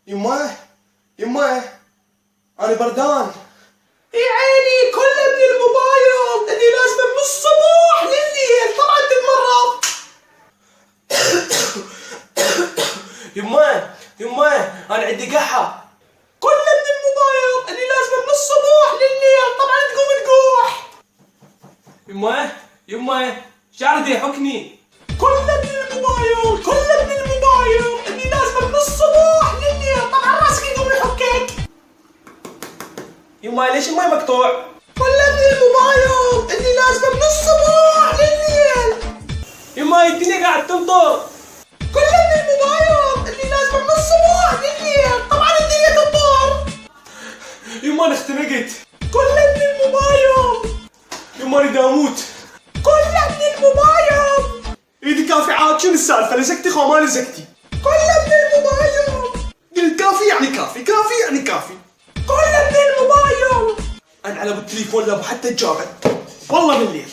يمه يمه انا بردان. يا عيني كله من الموبايل اللي لازم من الصبح لليل، طبعا تتمرض. يمه انا عندي قحة. كله من الموبايل اللي لازم من الصبح لليل، طبعا تقوم تقوح. يمه شعري يحكني. كله من الموبايل اللي لازم من الصبح لليل، طبعا راسك يقوم يحكك. يما ليش الماي مقطوع؟ كله من الموبايل اللي لازم من الصبح لليل. يما الدنيا قاعد تمطر. كله من الموبايل اللي لازم من الصبح لليل، طبعا الدنيا تمطر. يما انا اختنقت. كله من الموبايل. يما انا داموت. كله من الموبايل. ايدي كافي عاد، شنو السالفه؟ لزقتي خو ما لزقتي؟ كله من الموبايل. قلت كافي يعني كافي، كافي يعني كافي. كله من الموبايل. انا على بالتليفون لابو حتى تجابت والله من الليل.